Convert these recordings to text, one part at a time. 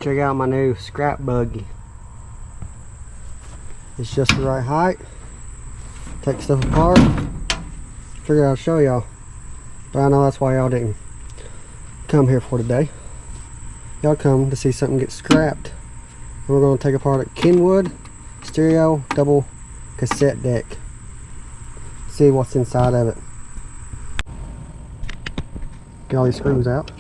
Check out my new scrap buggy. It's just the right height. Take stuff apart. Figured I'd show y'all. But I know that's why y'all didn't come here for today. Y'all come to see something get scrapped. And we're going to take apart a Kenwood stereo double cassette deck. See what's inside of it. Get all these screws out.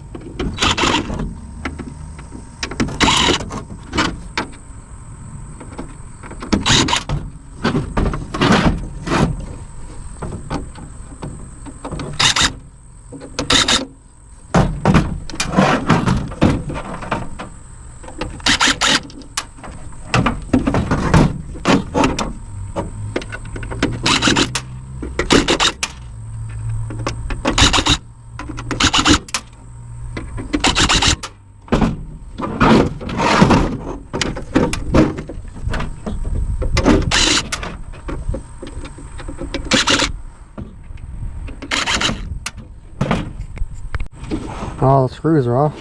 All the screws are off.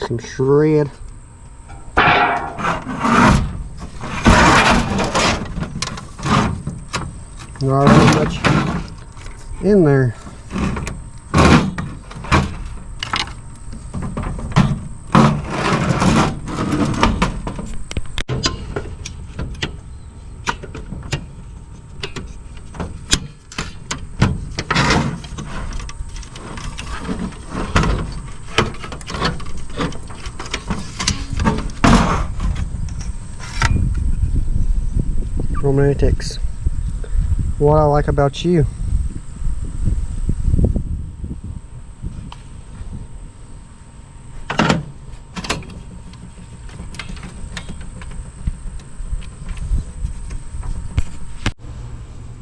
Some shred. Not really much in there. Romantics. What I like about you.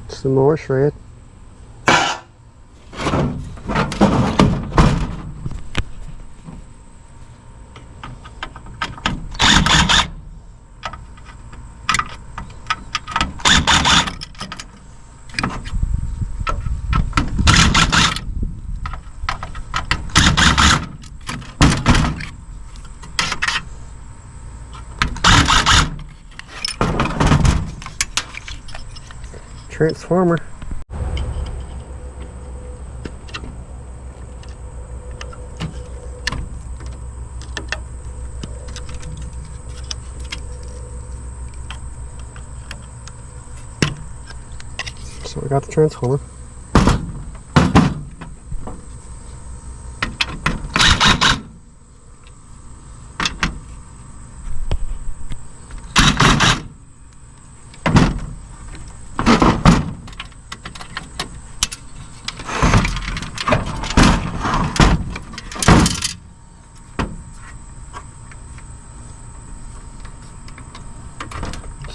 Some more shred. Transformer. So we got the transformer.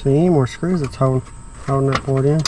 See, more screws that's holding that board in.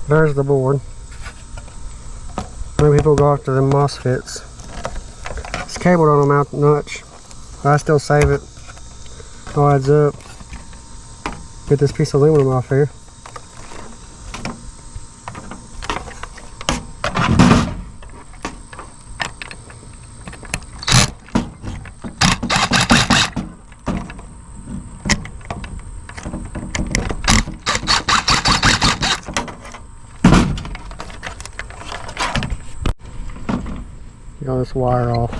There's the board. many people go after them MOSFETs. This cable don't amount much, but I still save it. All adds up. Get this piece of aluminum off here. Get all this wire off.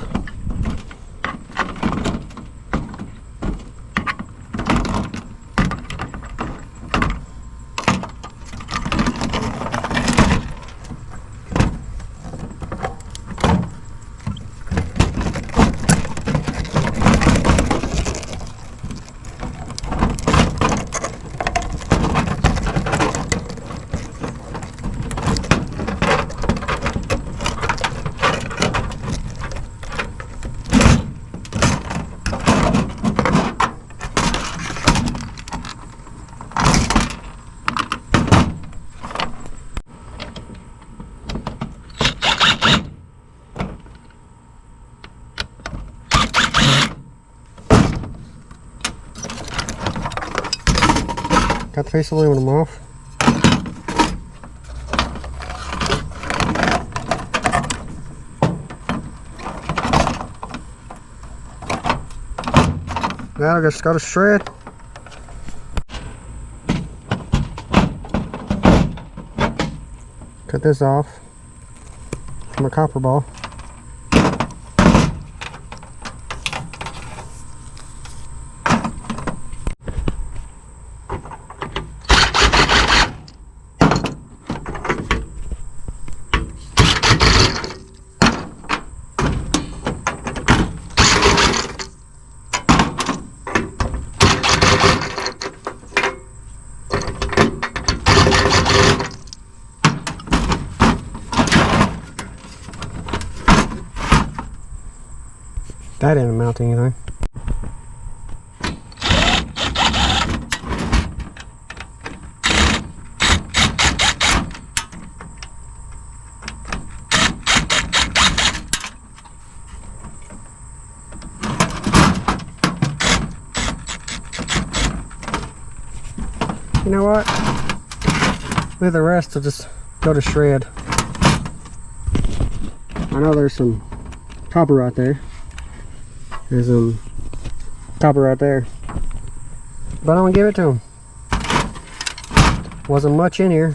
Got the piece of aluminum off. Now I just got to shred. Cut this off from a copper ball. That didn't amount to anything. You know what? With the rest, I'll just go to shred. I know there's some copper right there. There's copper right there, but I'm gonna give it to him. Wasn't much in here.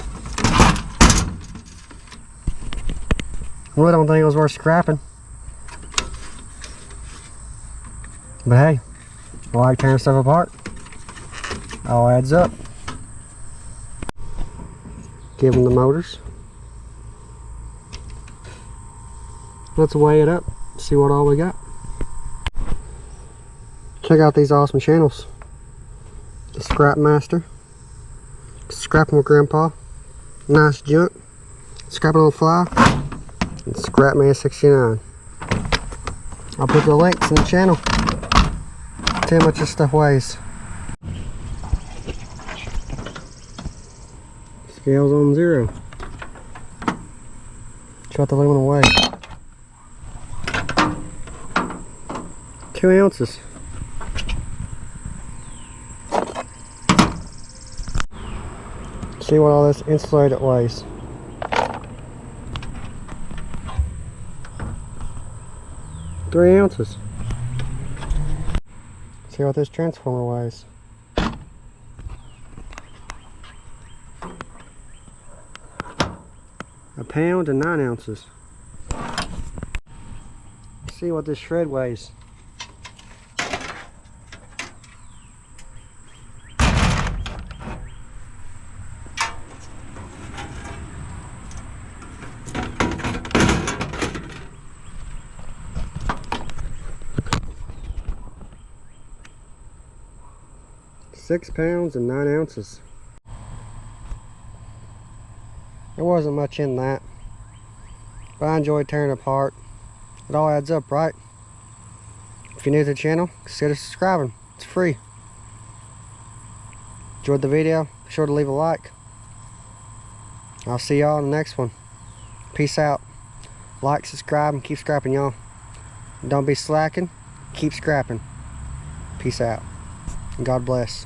Really don't think it was worth scrapping, but hey, I like tearing stuff apart. All adds up. Give them the motors. Let's weigh it up, see what all we got. Check out these awesome channels. The Scrap Master, Scrapping with Grandpa, Nice Junk, Scrapping on the Fly, and Scrapman 69. I'll put the links in the channel. Tell you how much this stuff weighs. Scales on 0. Check out the aluminum weight. 2 ounces. See what all this insulated weighs. Three ounces. See what this transformer weighs. A pound and 9 ounces. See what this shred weighs. £6 and 9 ounces. There wasn't much in that, but I enjoyed tearing it apart. It all adds up, right? If you're new to the channel, consider subscribing. It's free. Enjoyed the video? Be sure to leave a like. I'll see y'all in the next one. Peace out. Like, subscribe, and keep scrapping, y'all. Don't be slacking. Keep scrapping. Peace out. God bless.